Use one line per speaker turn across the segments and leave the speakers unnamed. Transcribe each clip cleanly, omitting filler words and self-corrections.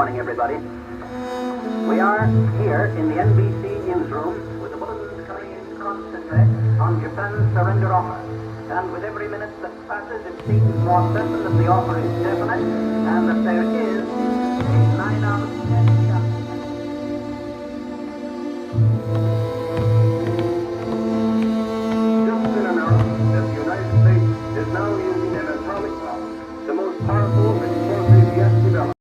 morning, everybody. We are here in the NBC newsroom with the bulletins coming in constantly on Japan's surrender offer. And with every minute that passes, it seems more certain that the offer is definite and that there is a 9 out of 10 chance.
Just been announced that the United States is now using an atomic bomb, the most powerful explosive yet developed.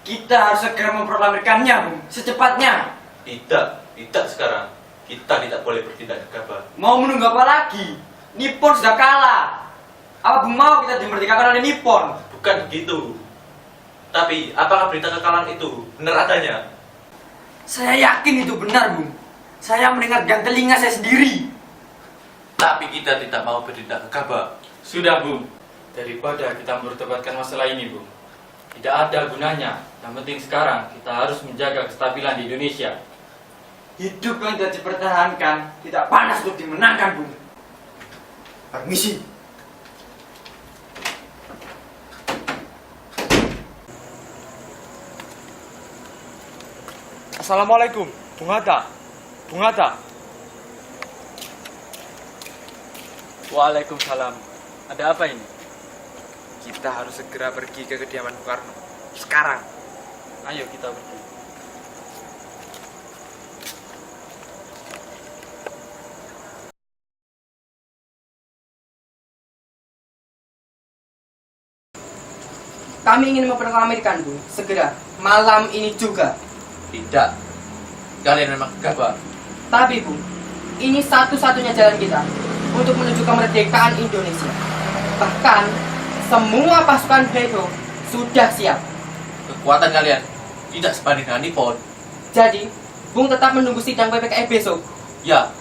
Kita harus segera memproklamirkannya, Bung. Secepatnya.
Tidak sekarang. Kita tidak boleh bertindak gegabah.
Mau menunggu apa lagi? Nippon sudah kalah. Apa Bung mau kita dimerdekakan oleh Nippon?
Bukan begitu. Tapi, apakah berita kekalahan itu benar adanya?
Saya yakin itu benar, Bung. Saya mendengar dengan telinga saya sendiri.
Tapi kita tidak mau bertindak gegabah.
Sudah, Bung. Daripada kita memperdebatkan masalah ini, Bung. Tidak ada gunanya. Yang penting sekarang kita harus menjaga kestabilan di Indonesia.
Hidup yang tidak dipertahankan tidak panas untuk dimenangkan, Bung. Permisi.
Assalamualaikum, Bung Hatta. Bung Hatta. Waalaikumsalam. Ada apa ini? Kita harus segera pergi ke kediaman Bung Karno. Sekarang.
Ayo kita pergi.
Kami ingin memproklamirkan, Bung, segera malam ini juga.
Tidak. Kalian memang gegabah.
Tapi, Bung, ini satu-satunya jalan kita untuk menuju kemerdekaan Indonesia. Bahkan semua pasukan Heiho sudah siap.
Kekuatan kalian tidak sebanding dengan Nippon.
Jadi, Bung tetap menunggu sidang PPKI besok.
Ya,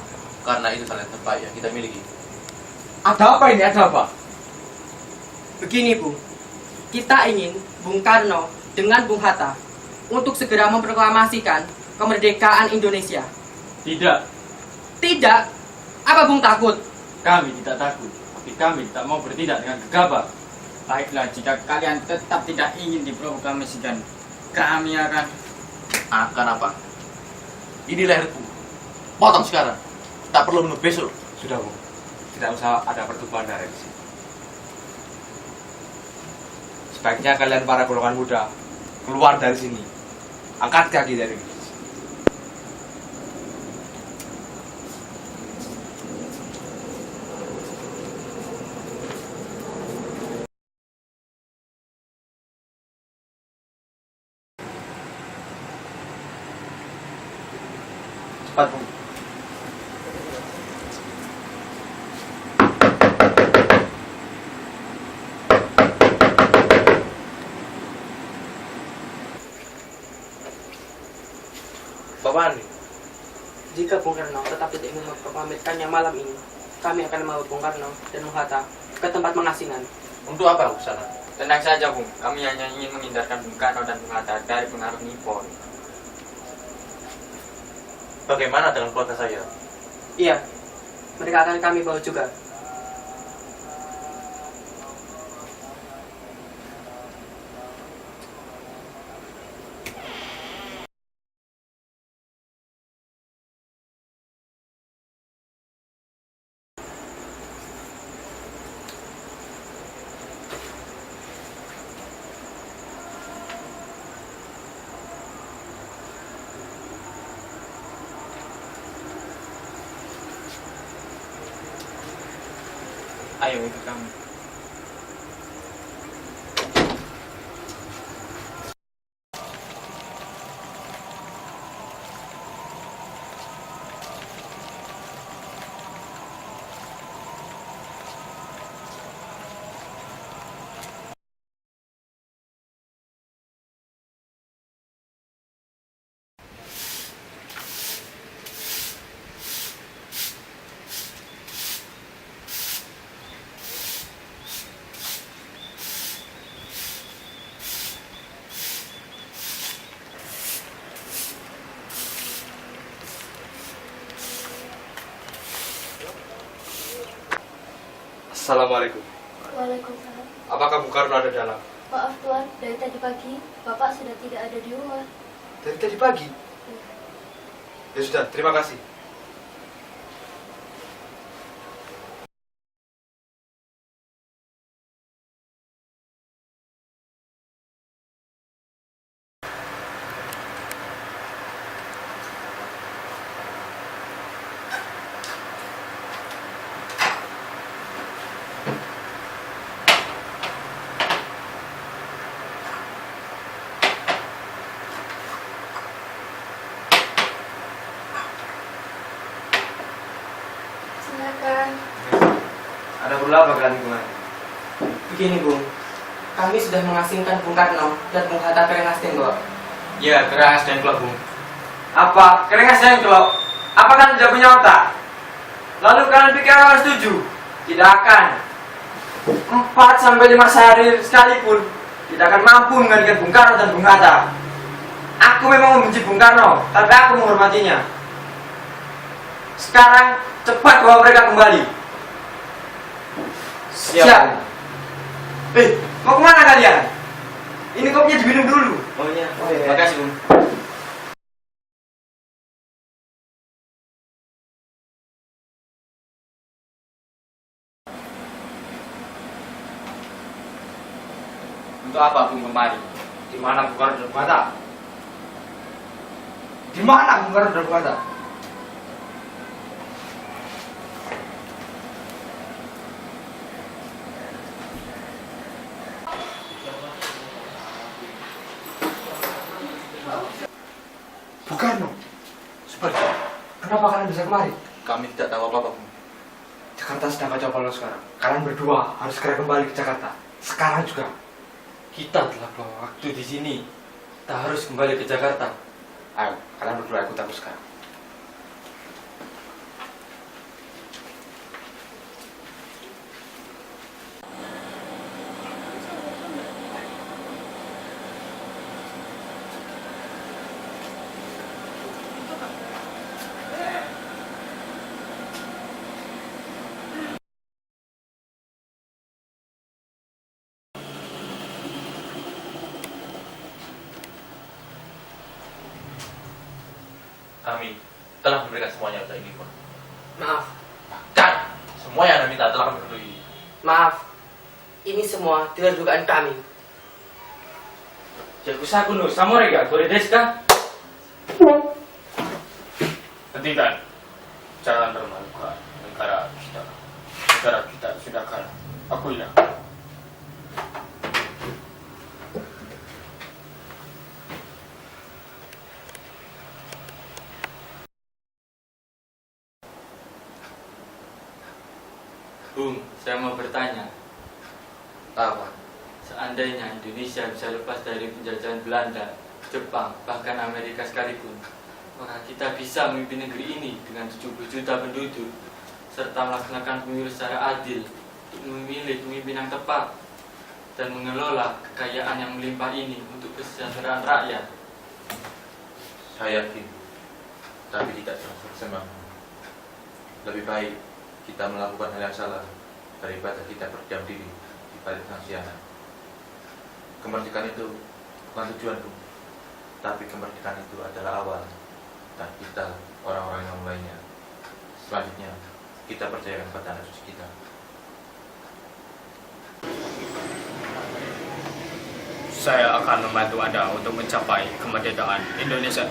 karena itu salah terbaik yang kita miliki.
Ada apa ini? Ada apa?
Begini, Bung. Kita ingin Bung Karno dengan Bung Hatta untuk segera memproklamasikan kemerdekaan Indonesia.
Tidak,
Tidak? Apa Bung takut?
kami tidak takut. Tapi kami tidak mau bertindak dengan gegabah. Baiklah, jika kalian tetap tidak ingin diproklamasikan, kami akan...
Akan apa? Ini leherku. Potong sekarang. Tak perlu menunggu besok.
Sudah, Bung. Tidak usah ada pertumpahan darah di sini. Sebaiknya kalian para golongan muda keluar dari sini. Angkat kaki dari sini. Cepat, Bung.
Bapak Andi,
Jika Bung Karno tetap tidak ingin memproklamirkannya malam ini, kami akan membawa Bung Karno dan Bung Hatta ke tempat pengasingan.
untuk apa ke sana?
Tenang saja, Bung. Kami hanya ingin menghindarkan Bung Karno dan Bung Hatta dari pengaruh Nippon.
Bagaimana dengan keluarga saya?
Iya, mereka akan kami bawa juga.
Ayo ikut kami.
Assalamualaikum.
Waalaikumsalam.
Apakah Bung Karno ada dalam?
Maaf Tuan, dari tadi pagi Bapak sudah tidak ada di rumah.
Dari tadi pagi? Ya sudah, terima kasih.
Silakan.
Ada perlu apa kalian kemarin?
Begini Bung, kami sudah mengasingkan Bung Karno dan Bung Hatta Kerengas Tengklok.
Ya, keras dan kelok, Bung. Apa? Kerengas dan kelok? Apa kan tidak punya otak? Lalu kalian pikir akan setuju? Tidak akan. 4-5 sehari sekalipun tidak akan mampu menggantikan Bung Karno dan Bung Hatta. Aku memang membenci Bung Karno, tapi aku menghormatinya. Sekarang cepat bawa mereka kembali. Siap. Mau kemana kalian? Ini kopinya diminum dulu. Oh iya. Makasih, Bung.
Untuk apa Bung kemari?
Di mana Bung Karno dan Bung Hatta? Di mana Bung Karno dan Bung Hatta? Bung Karno,
Sebaliknya,
kenapa kalian bisa kemari?
kami tidak tahu apa-apa, Bung.
Jakarta sedang kacau balau sekarang. Kalian berdua harus segera kembali ke Jakarta. Sekarang juga.
Kita telah bawa waktu di sini. Kita harus kembali ke Jakarta.
Ayo, kalian berdua ikut aku sekarang.
Kami telah memberikan semuanya untuk ini, Pak.
Maaf,
Bahkan semua yang Anda minta telah kami penuhi.
maaf. Ini semua di luar dugaan kami.
Jakusaku no samore ga kore desu ka?
Hentikan. Jangan bermalukan. Negara kita sudah kalah. Akuilah.
Bung, saya mau bertanya.
Apa?
Seandainya Indonesia bisa lepas dari penjajahan Belanda, Jepang, bahkan Amerika sekalipun, maka kita bisa memimpin negeri ini dengan 70 juta penduduk, serta melaksanakan pemilu secara adil, untuk memilih pemimpin yang tepat, dan mengelola kekayaan yang melimpah ini untuk kesejahteraan rakyat.
Saya yakin, tapi tidak 100%. Lebih baik kita melakukan hal yang salah daripada kita berdiam diri di balik pengkhianat. Kemerdekaan itu bukan tujuan, Bung, tapi kemerdekaan itu adalah awal, dan kita orang-orang yang mulainya. Selanjutnya kita percayakan pada anak cucu kita.
Saya akan membantu Anda untuk mencapai kemerdekaan Indonesia.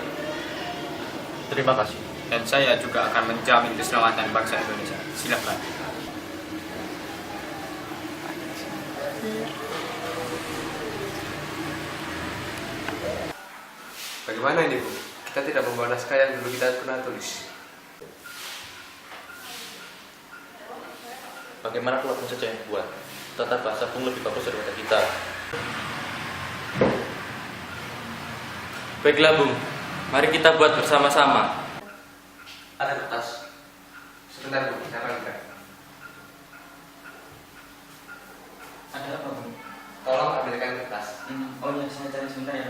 Terima kasih.
Dan saya juga akan menjamin keselamatan bangsa Indonesia. Silakan.
Bagaimana ini, Bu? Kita tidak membawa naskah yang dulu kita pernah tulis.
Bagaimana kalau Bung saja yang buat? Tata bahasa Bung lebih bagus daripada kita.
Baiklah Bung, mari kita buat bersama-sama.
Ada kertas. Sebentar, Bu. Saya panggilkan.
Ada apa Bung?
Tolong ambilkan kertas.
Oh ya, saya cari sebentar ya.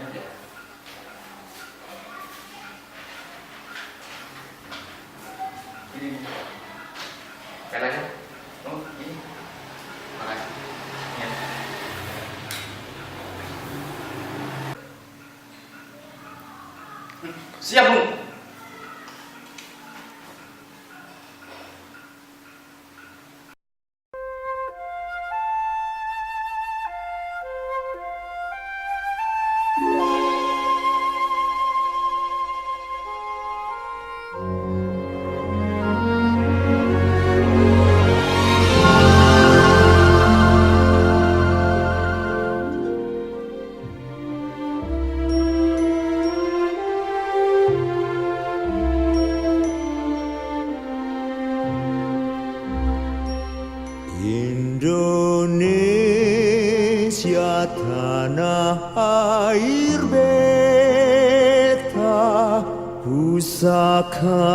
Ini.
Kanannya.
Oh, ini.
Siap, Bung.
Indonesia tanah air beta, pusaka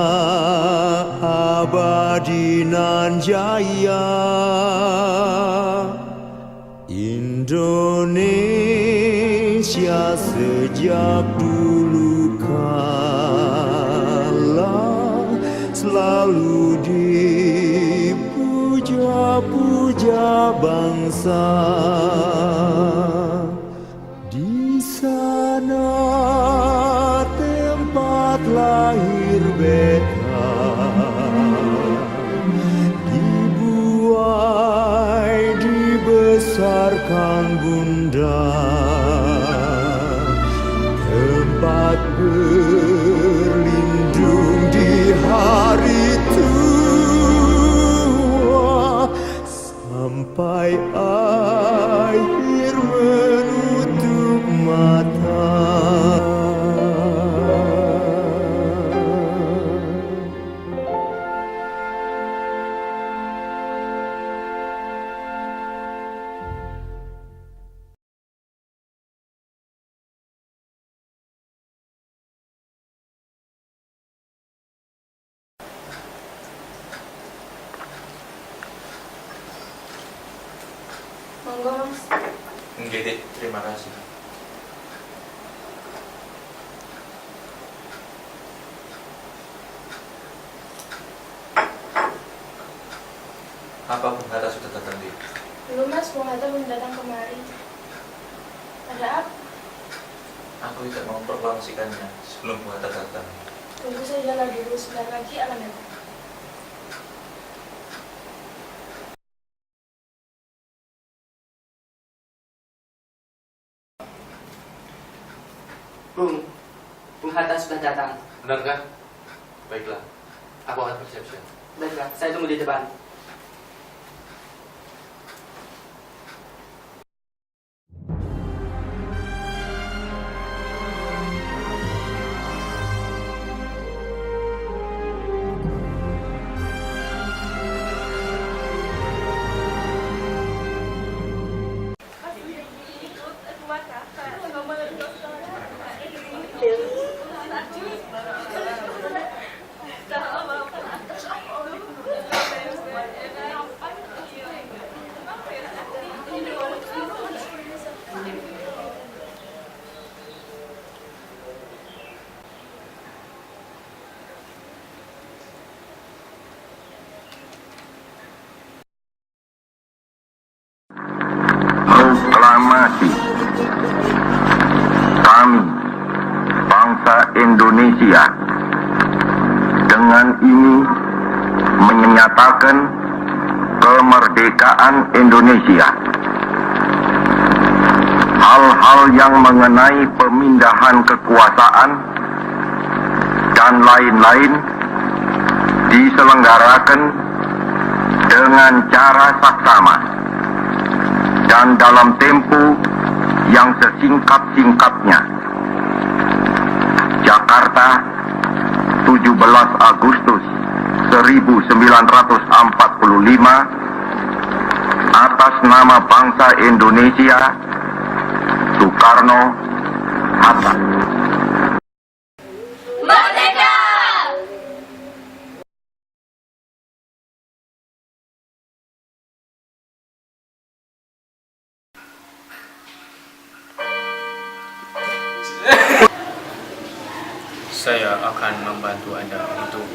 abadi nan jaya. Indonesia sejak dulu kala selalu dipuja-puja bangsa. Di sana tempat lahir beta, dibuai dibesarkan bunda, tempat berlindung di hari tua, sampai akhir menutup mata.
Monggo, Mas.
Enggak, terima kasih. Apa Bung Hatta sudah datang di?
Belum, Mas. Bung Hatta belum datang kemari. Ada apa?
Aku tidak mau mempromosikannya sebelum Bung Hatta datang.
Tunggu sajalah dulu, sebentar lagi akan datang.
Bung Hatta sudah datang.
Benarkah? Baiklah, aku akan bersiap-siap.
Baiklah, saya tunggu di depan.
Proklamasi. Kami, bangsa Indonesia, dengan ini menyatakan kemerdekaan Indonesia. Hal-hal yang mengenai pemindahan kekuasaan dan lain-lain diselenggarakan dengan cara saksama dan dalam tempo yang sesingkat-singkatnya. Jakarta, 17 Agustus 1945, atas nama bangsa Indonesia, Soekarno Hatta.
Merdeka!
Saya akan membantu Anda untuk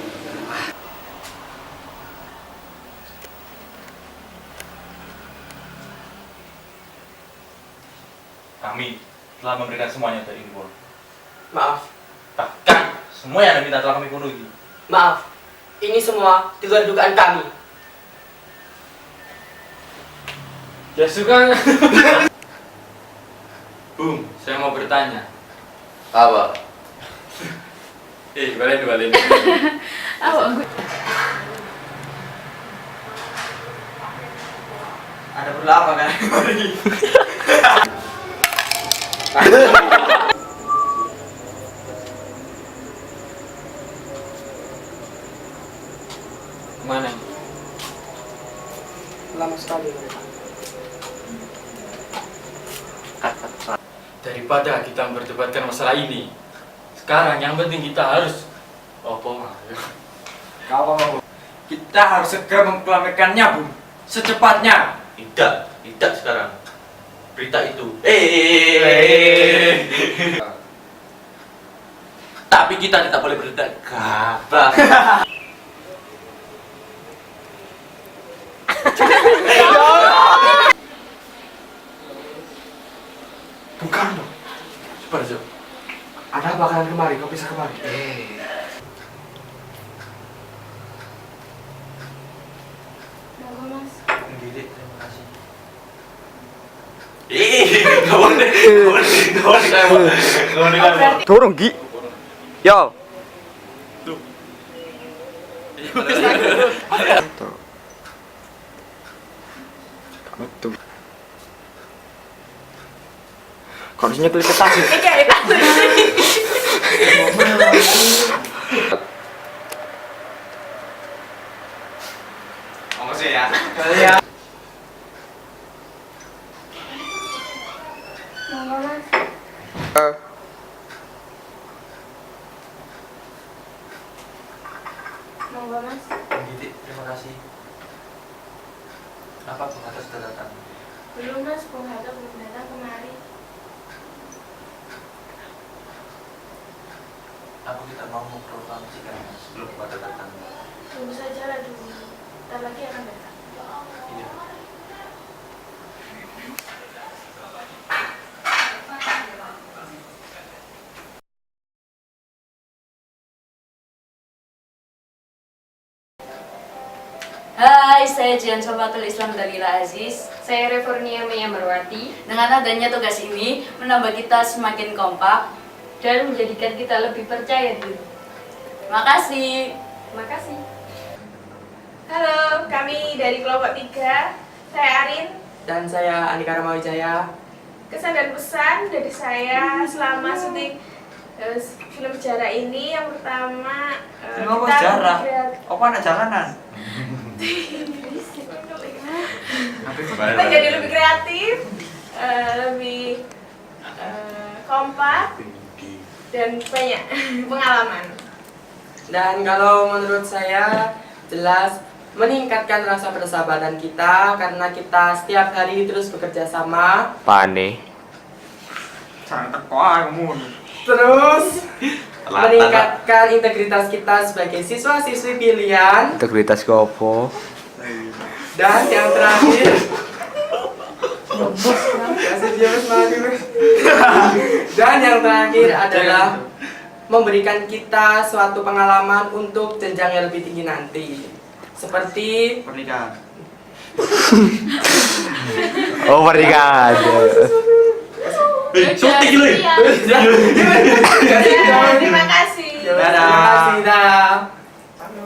Kami telah memberikan semuanya dari Indonesia.
Maaf,
Bahkan semua yang Anda minta telah kami penuhi.
Maaf, ini semua di luar dugaan kami.
Ya suka. Bung, saya mau bertanya.
Apa?
Balen.
Ada perlu apa kan?
Kemana ini?
Lama sekali mereka.
Daripada kita memperdebatkan masalah ini, sekarang yang penting kita harus
Kita harus segera mengklarikannya, Bung. Secepatnya.
Tidak sekarang. Berita itu. Tapi kita tidak boleh berita gabah.
Bukan dong.
Coba aja.
Ada apa kalian kemari? Kau bisa kemari?
Monggo Mas.
Didik, terima kasih. Nggak boleh.
Turun, Gi. Yo. Tuh. Kok harusnya klik ke tas? Makasih ya.
Monggo Mas. Monggo Mas.
Didik, terima kasih. Apa Bung Hatta sudah datang?
Belum Mas, Bung Hatta belum datang kemari.
Aku tidak mau memproklamirkan sebelum Bung Hatta datang.
Tunggu saja lah dulu. Ntar lagi akan datang.
Iya.
Hai, saya Jian Sobatul Islam Dalila Aziz.
Saya Refornia Maya Marwati
Dengan adanya tugas ini, menambah kita semakin kompak.
dan menjadikan kita lebih percaya diri.
Makasih.
Makasih. Halo, kami dari kelompok 3. Saya Arin.
Dan saya Andika Ramawijaya.
Kesan dan pesan dari saya selama syuting film sejarah ini, yang pertama
Apa sejarah? Apa anak jalanan?
kita jadi lebih kreatif, lebih kompak, dan banyak pengalaman.
Dan kalau menurut saya jelas meningkatkan rasa persahabatan kita karena kita setiap hari terus bekerja sama.
Pane. Jangan teko kamu.
Terus meningkatkan integritas kita sebagai siswa-siswi pilihan.
Integritas ke opo?
Dan yang terakhir dan yang terakhir adalah memberikan kita suatu pengalaman untuk jenjang yang lebih tinggi nanti, seperti
Pernikahan. Oh, pernikahan.
Syuting dulu ya.
Terima kasih.
Dadah.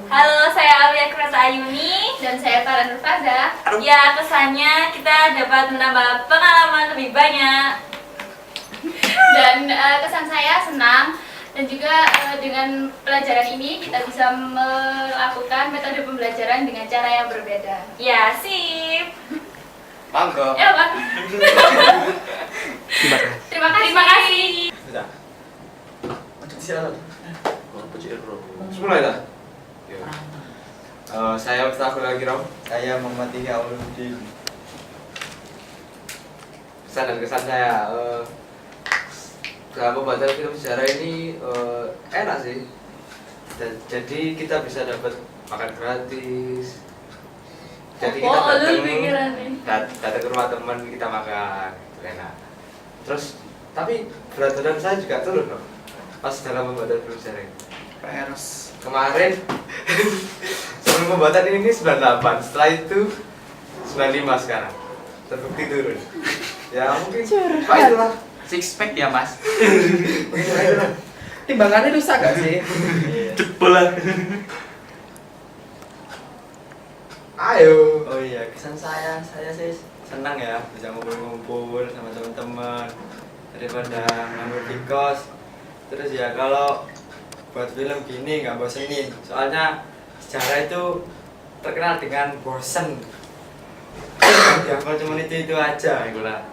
Halo, saya Alia Kreta Ayuni.
Dan saya Farah Nurfada.
Ya, kesannya kita dapat menambah pengalaman lebih banyak.
Dan kesan saya senang, dan juga dengan pelajaran ini kita bisa melakukan metode pembelajaran dengan cara yang berbeda.
Ya, sip.
Mangga.
Ya, Pak.
Terima kasih.
Terima kasih.
Sudah.
Macam siapa? Apa Ciro?
Mulai dah.
Saya Ustaz lagi Rom. Saya Muhammad Tika Ulumuddin. Pesan dan kesan saya, dalam pembahasan film sejarah ini enak sih. Jadi kita bisa dapat makan gratis. Jadi kita datang ke rumah teman, kita makan, enak. Terus tapi berat badan saya juga turun loh. pas dalam pembuatan film sharing. Kemarin sebelum pembuatan ini 98, setelah itu 95 sekarang. Terbukti turun. Ya mungkin Pak itulah
Six pack ya mas.
mungkin Pak itulah.
Timbangannya rusak gak sih?
Jebol lah.
Ayo. Oh iya, kesan saya sih senang ya bisa ngumpul-ngumpul sama teman-teman daripada nganggur di kos. Terus ya kalau buat film gini nggak bosenin, soalnya sejarah itu terkenal dengan bosen. Dihafal cuma itu aja, itulah.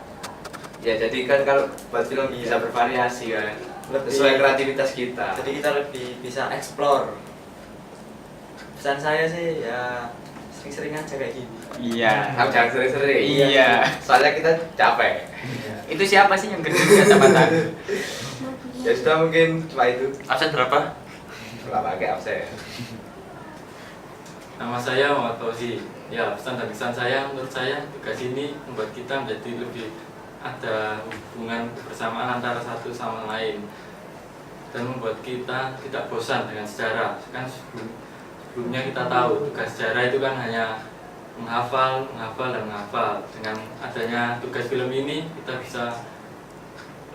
Ya jadi kan kalau buat film bisa bervariasi kan, sesuai kreativitas kita. Jadi kita lebih bisa explore. Pesan saya sih ya sering-sering aja kayak gini.
Iya.
Jangan sering-sering.
Iya.
Soalnya kita capek.
Itu siapa sih yang gede kacamata?
Ya sudah mungkin cuma itu.
Absen berapa?
Nggak pakai absen.
Nama saya Muhammad Fauzi. Ya, pesan dan kesan saya menurut saya tugas ini membuat kita menjadi lebih ada hubungan kebersamaan antara satu sama lain dan membuat kita tidak bosan dengan sejarah. Kan sebelumnya kita tahu tugas sejarah itu kan hanya menghafal dan menghafal. Dengan adanya tugas film ini kita bisa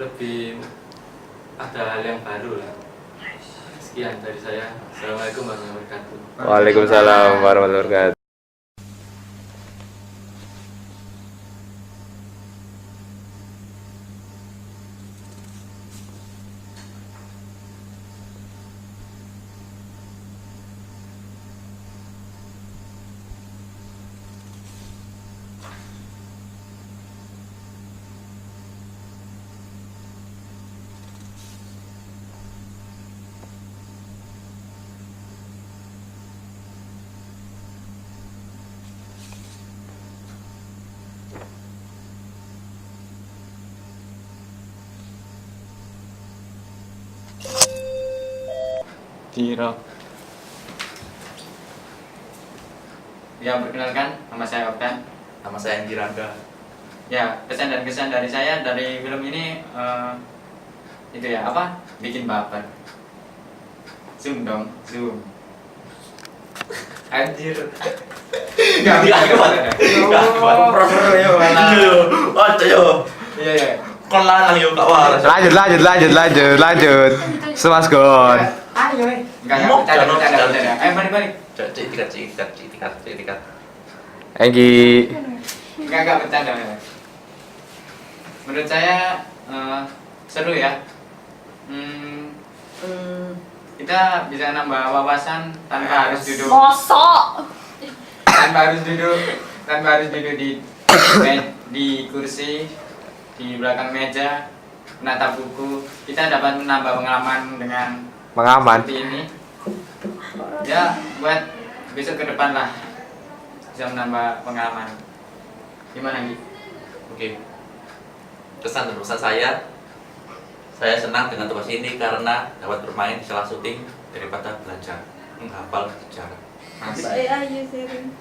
lebih ada hal yang baru lah. Sekian dari saya. Assalamualaikum warahmatullahi wabarakatuh.
Waalaikumsalam warahmatullahi wabarakatuh.
Tiro.
Ya, perkenalkan, nama saya Oktan.
Nama saya Giranda.
Ya, pesan dan kesan dari saya dari film ini itu ya, apa? Bikin baper. Zoom dong, zoom.
Anjir.
Gak kuat.
Proper ya mana?
Waduh yo.
Iya, iya.
Kon lanang yo kak waras.
Lanjut. Semas Gon.
Ayo.
Enggak, bercanda. Ayo balik.
Tikat.
Enggi.
Enggak bercanda. Menurut saya seru ya. Kita bisa nambah wawasan tanpa harus duduk.
Mosok.
Tanpa harus duduk di kursi di belakang meja menatap buku. Kita dapat menambah pengalaman dengan seperti ini. Ya, buat besok ke depan lah bisa menambah pengalaman. Gimana Gi?
Oke. Kesan dan pesan saya senang dengan tugas ini karena dapat bermain di sela syuting daripada belajar menghafal sejarah.
Masih.
Saya aja sering.